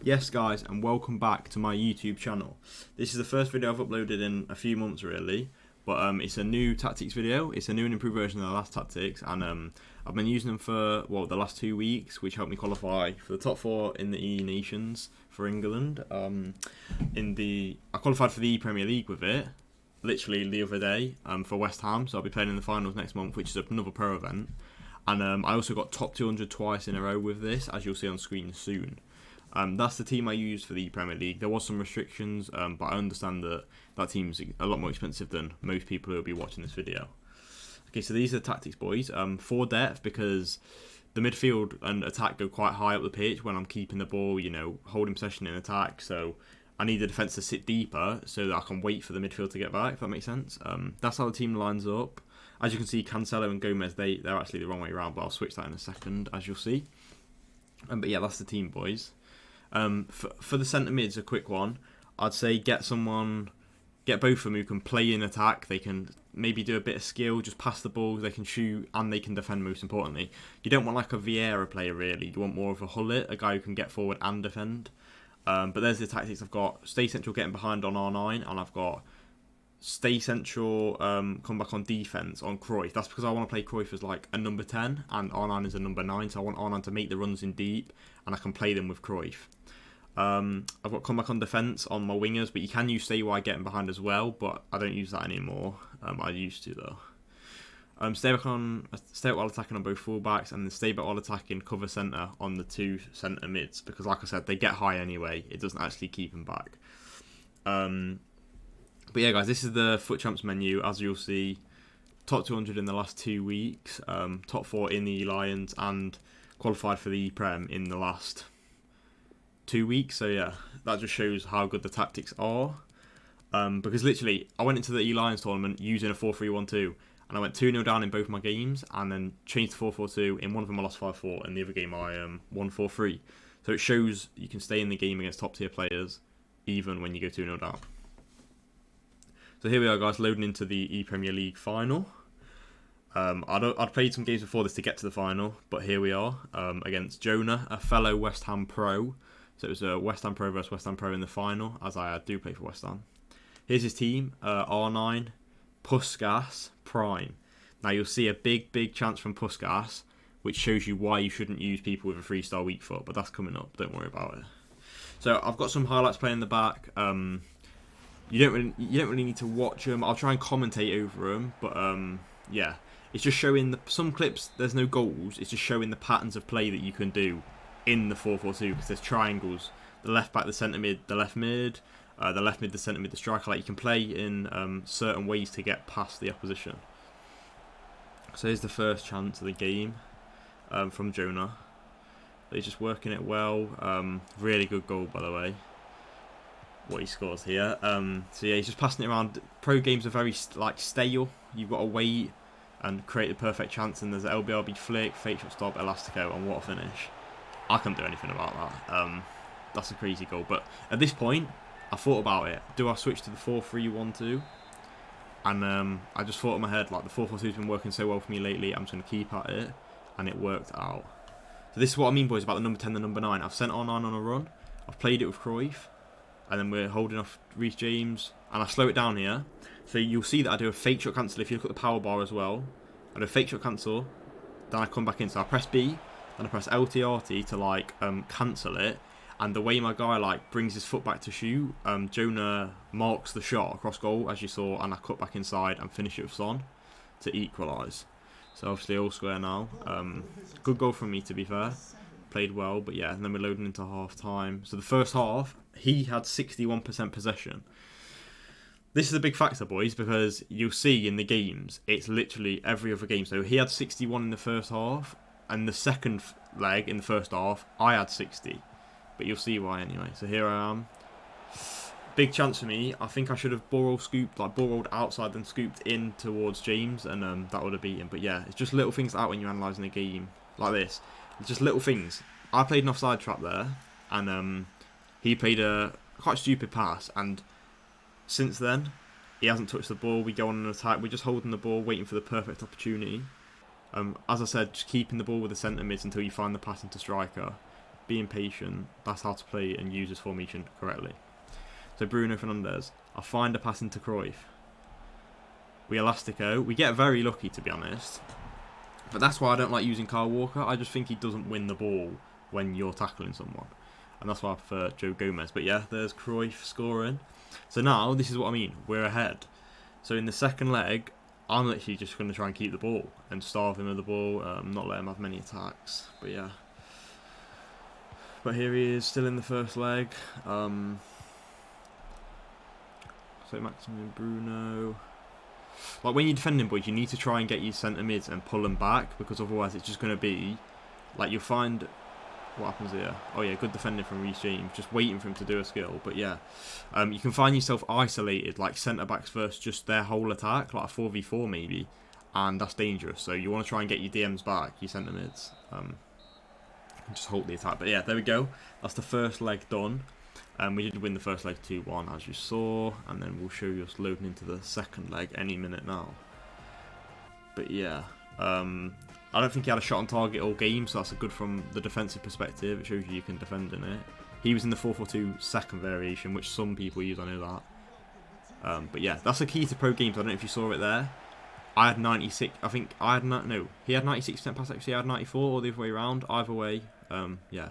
Yes guys, and welcome back to my YouTube channel. This is the first video I've uploaded in a few months really, but it's a new tactics video. It's a new and improved version of the last tactics, and I've been using them for the last 2 weeks, which helped me qualify for the top 4 in the E Nations for England. I qualified for the ePremier League with it, literally the other day, for West Ham, so I'll be playing in the finals next month, which is another pro event. And I also got top 200 twice in a row with this, as you'll see on screen soon. That's the team I used for the Premier League. There was some restrictions, but I understand that team's a lot more expensive than most people who will be watching this video. Okay, so these are the tactics, boys. For depth, because the midfield and attack go quite high up the pitch when I'm keeping the ball, holding possession in attack. So I need the defence to sit deeper so that I can wait for the midfield to get back, if that makes sense. That's how the team lines up. As you can see, Cancelo and Gomez, they're actually the wrong way around, but I'll switch that in a second, as you'll see. But yeah, that's the team, boys. For the centre mids, a quick one. I'd say get both of them who can play in attack. They can maybe do a bit of skill, just pass the ball. They can shoot and they can defend. Most importantly, you don't want like a Vieira player really. You want more of a Hullet, a guy who can get forward and defend. But there's the tactics. I've got stay central, getting behind on R9, and I've got stay central, come back on defence on Cruyff. That's because I want to play Cruyff as like a number 10 and R9 is a number 9, so I want R9 to make the runs in deep and I can play them with Cruyff. I've got come back on defence on my wingers, but you can use stay wide getting behind as well, but I don't use that anymore. I used to though. Stay back while attacking on both fullbacks, and then stay back while attacking cover centre on the 2 centre mids, because like I said, they get high anyway. It doesn't actually keep them back. But yeah, guys, this is the Foot Champs menu. As you'll see, top 200 in the last 2 weeks, top 4 in the Lions, and qualified for the ePrem in the last 2 weeks. So yeah, that just shows how good the tactics are. Because literally, I went into the E-Lions tournament using a 4-3-1-2, and I went 2-0 down in both my games, and then changed to 4-4-2. In one of them I lost 5-4, and the other game I won 4-3. So it shows you can stay in the game against top tier players, even when you go 2-0 down. So here we are, guys, loading into the ePremier League final. I'd played some games before this to get to the final, but here we are against Jonah, a fellow West Ham pro. So it was a West Ham pro versus West Ham pro in the final, as I do play for West Ham. Here's his team, R9, Puskas, Prime. Now you'll see a big chance from Puskas, which shows you why you shouldn't use people with a 3-star weak foot, but that's coming up, don't worry about it. So I've got some highlights playing in the back. You don't really need to watch them. I'll try and commentate over them, but yeah, it's just showing some clips. There's no goals. It's just showing the patterns of play that you can do in the 4-4-2, because there's triangles: the left back, the centre mid, the left mid, the centre mid, the striker. Like, you can play in certain ways to get past the opposition. So here's the first chance of the game from Jonah. He's just working it well. Really good goal, by the way, what he scores here. So yeah, he's just passing it around. Pro games are very stale. You've got to wait and create the perfect chance, and there's an LBRB flick, fake shot stop, elastico, and what a finish. I can't do anything about that. That's a crazy goal. But at this point, I thought about it. Do I switch to the 4-3-1-2? And I just thought in my head, like, the 4-4-2 has been working so well for me lately, I'm just going to keep at it, and it worked out. So this is what I mean, boys, about the number 10, the number 9. I've sent R9 on a run. I've played it with Cruyff. And then we're holding off Reece James, and I slow it down here. So you'll see that I do a fake shot cancel. If you look at the power bar as well, I do a fake shot cancel, then I come back in. So I press B, then I press LTRT to cancel it. And the way my guy brings his foot back to shoot, Jonah marks the shot across goal, as you saw, and I cut back inside and finish it with Son to equalise. So obviously all square now. Good goal from me, to be fair. Played well, but yeah, and then we're loading into half time. So the first half, he had 61% possession. This is a big factor, boys, because you'll see in the games, it's literally every other game. So he had 61 in the first half, and the second leg in the first half, I had 60. But you'll see why anyway. So here I am. Big chance for me. I think I should have borrowed outside and scooped in towards James, and that would have beat him. But yeah, it's just little things like that when you're analysing a game like this. It's just little things. I played an offside trap there, and he played a quite stupid pass, and since then he hasn't touched the ball. We go on an attack. We're just holding the ball, waiting for the perfect opportunity. As I said, just keeping the ball with the centre mids until you find the pass into striker. being patient. That's how to play and use this formation correctly. So Bruno Fernandes. I find a pass into Cruyff. We elastico. We get very lucky, to be honest. But that's why I don't like using Kyle Walker. I just think he doesn't win the ball when you're tackling someone. And that's why I prefer Joe Gomez. But yeah, there's Cruyff scoring. So now, this is what I mean. We're ahead. So in the second leg, I'm literally just going to try and keep the ball and starve him of the ball. Not let him have many attacks. But yeah. But here he is, still in the first leg. So Maximilian Bruno. Like when you're defending, boys, you need to try and get your centre mids and pull them back, because otherwise it's just going to be like you'll find. What happens here? Oh yeah, good defending from Reece James, just waiting for him to do a skill. But yeah, you can find yourself isolated, like centre backs versus just their whole attack, like a 4v4 maybe, and that's dangerous. So you want to try and get your DMs back, your centre mids, just hold the attack. But yeah, there we go. That's the first leg done. We did win the first leg 2-1, as you saw, and then we'll show you us loading into the second leg any minute now. But yeah, I don't think he had a shot on target all game, so that's good from the defensive perspective. It shows you can defend in it. He was in the 4-4-2 second variation, which some people use, I know that. But yeah, that's the key to pro games. I don't know if you saw it there. I had 96, I think I had, no, he had 96% pass accuracy, I had 94, or the other way around. Either way, yeah.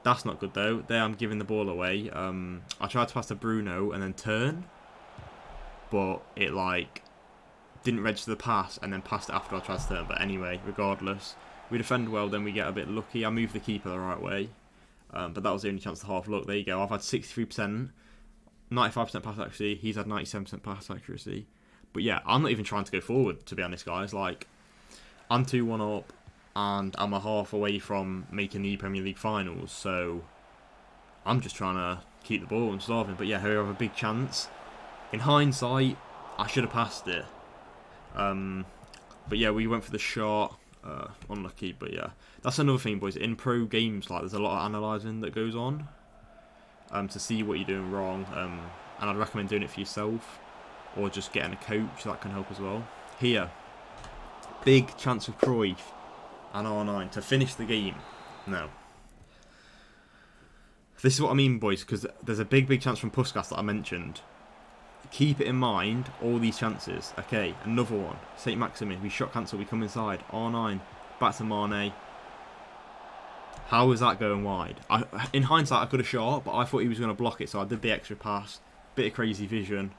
That's not good though. There I'm giving the ball away. I tried to pass to Bruno and then turn, but it like didn't register the pass and then passed it after I tried to turn. But anyway, regardless, we defend well, then we get a bit lucky. I moved the keeper the right way, but that was the only chance to half. Look, there you go. I've had 63%, 95% pass accuracy. He's had 97% pass accuracy. But yeah, I'm not even trying to go forward, to be honest, guys. Like, I'm 2-1 up, and I'm a half away from making the ePremier League finals, so I'm just trying to keep the ball and starve him. But yeah, here we have a big chance. In hindsight, I should have passed it. But yeah, we went for the shot. Unlucky, but yeah. That's another thing, boys. In pro games, like, there's a lot of analysing that goes on to see what you're doing wrong. And I'd recommend doing it for yourself, or just getting a coach. That can help as well. Here, big chance of Cruyff and R9 to finish the game. No. This is what I mean, boys, because there's a big chance from Puskas that I mentioned. Keep it in mind, all these chances. Okay, another one. St. Maximin, we shot cancel, we come inside. R9, back to Mane. How is that going wide? In hindsight, I could have shot, but I thought he was going to block it, so I did the extra pass. Bit of crazy vision.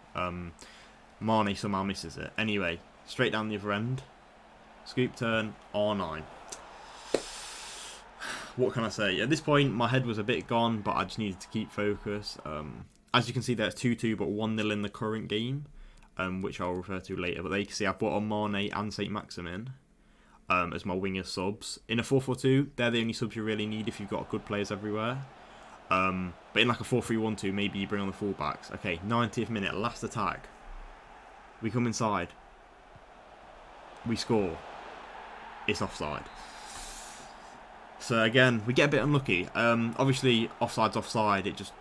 Mane somehow misses it. Anyway, straight down the other end. Scoop turn, R9. What can I say? At this point, my head was a bit gone, but I just needed to keep focus. As you can see, there's 2-2, but 1-0 in the current game, which I'll refer to later. But there you can see I've brought on Mane and St. Maximin as my winger subs. In a 4-4-2, they're the only subs you really need if you've got good players everywhere. But in like a 4-3-1-2, maybe you bring on the fullbacks. Okay, 90th minute, last attack. We come inside. We score. It's offside. So again, we get a bit unlucky. Obviously, offside's offside. It just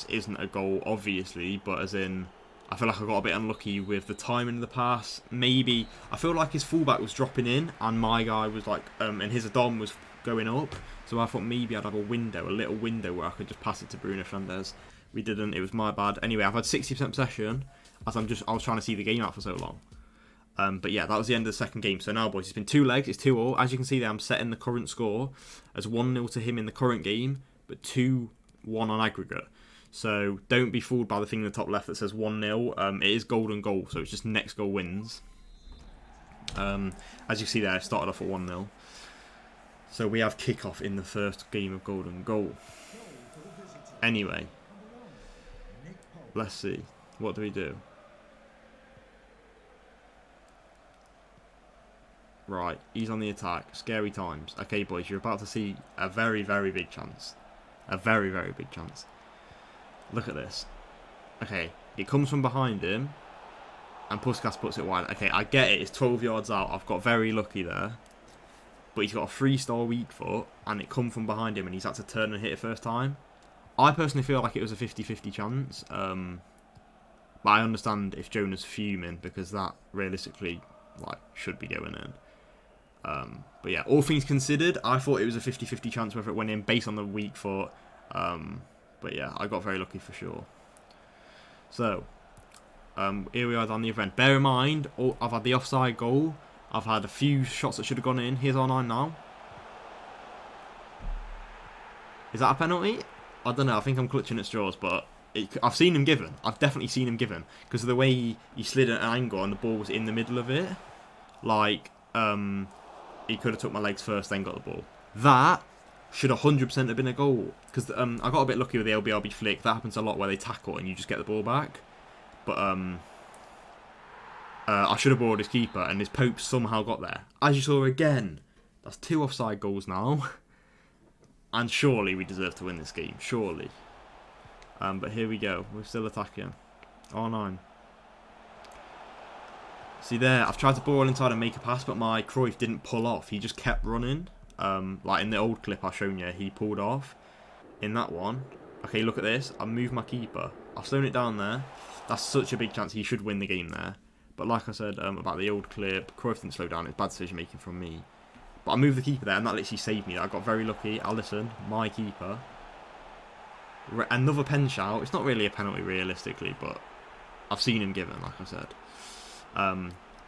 isn't a goal, obviously. But as in, I feel like I got a bit unlucky with the timing of the pass. Maybe I feel like his fullback was dropping in, and my guy was like, and his Adom was going up. So I thought maybe I'd have a little window where I could just pass it to Bruno Fernandes. We didn't. It was my bad. Anyway, I've had 60% possession as I was trying to see the game out for so long. But yeah, that was the end of the second game. So now, boys, it's been 2 legs. It's 2-2. As you can see there, I'm setting the current score as 1-0 to him in the current game, but 2-1 on aggregate. So don't be fooled by the thing in the top left that says 1-0. It is golden goal, so it's just next goal wins. As you see there, I started off at 1-0. So we have kickoff in the first game of golden goal. Anyway, let's see. What do we do? Right, he's on the attack. Scary times. Okay, boys, you're about to see a very, very big chance. A very, very big chance. Look at this. Okay, it comes from behind him, and Puskas puts it wide. Okay, I get it. It's 12 yards out. I've got very lucky there. But he's got a 3-star weak foot, and it come from behind him, and he's had to turn and hit it first time. I personally feel like it was a 50-50 chance. But I understand if Jonah's fuming, because that realistically should be going in. But yeah, all things considered, I thought it was a 50-50 chance whether it went in based on the weak foot. But yeah, I got very lucky for sure. So, here we are down the event. Bear in mind, I've had the offside goal. I've had a few shots that should have gone in. Here's R9 now. Is that a penalty? I don't know. I think I'm clutching at straws, but I've seen him given. I've definitely seen him given. Because of the way he slid at an angle and the ball was in the middle of it. Like, he could have took my legs first, then got the ball. That should 100% have been a goal. Because I got a bit lucky with the LBRB flick. That happens a lot where they tackle and you just get the ball back. But I should have bored his keeper, and his Pope somehow got there. As you saw again, that's 2 offside goals now. And surely we deserve to win this game. Surely. But here we go. We're still attacking. R9. See there, I've tried to ball inside and make a pass, but my Cruyff didn't pull off. He just kept running. Like in the old clip I've shown you, he pulled off. In that one, okay, look at this. I moved my keeper. I've slowed it down there. That's such a big chance. He should win the game there. But like I said about the old clip, Cruyff didn't slow down. It's bad decision making from me. But I moved the keeper there, and that literally saved me. I got very lucky. Alisson, my keeper. Another pen shout. It's not really a penalty realistically, but I've seen him given, like I said.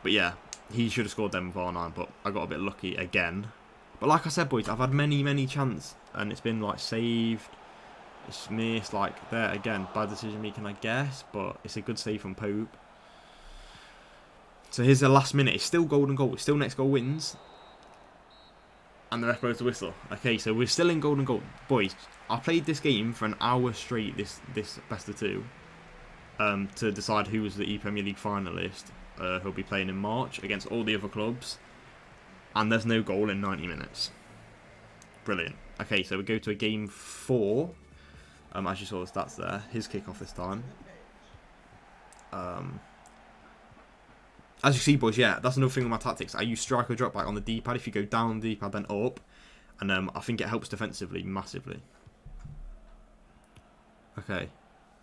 But yeah, he should have scored them with R9, but I got a bit lucky again. But like I said, boys, I've had many chances, and it's been like saved. It's missed, like there again. Bad decision making, I guess, but it's a good save from Pope. So here's the last minute. It's still golden goal. It's still next goal wins. And the ref blows the whistle. Okay, so we're still in golden goal. Boys, I played this game for an hour straight, this best of 2, to decide who was the ePremier League finalist. Who'll be playing in March against all the other clubs. And there's no goal in 90 minutes. Brilliant. Okay, so we go to a game 4. As you saw the stats there. His kickoff this time. As you see, boys, yeah, that's another thing with my tactics. I use striker drop back on the D-pad. If you go down the D-pad, then up. And I think it helps defensively massively. Okay,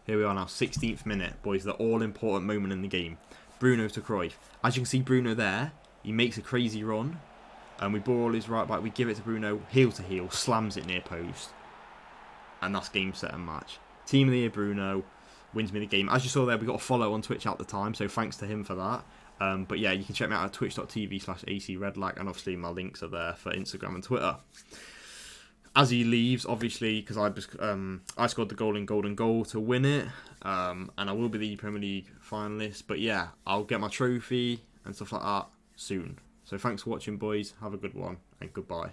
here we are now, 16th minute, boys, the all-important moment in the game. Bruno to Cruyff. As you can see, Bruno there, he makes a crazy run. And we ball his right back, we give it to Bruno, heel to heel, slams it near post. And that's game, set and match. Team of the year, Bruno, wins me the game. As you saw there, we got a follow on Twitch at the time, so thanks to him for that. But yeah, you can check me out at twitch.tv/acredlac, and obviously my links are there for Instagram and Twitter. As he leaves, obviously, because I scored the goal in golden goal to win it, and I will be the Premier League finalist. But yeah, I'll get my trophy and stuff like that soon. So thanks for watching, boys. Have a good one, and goodbye.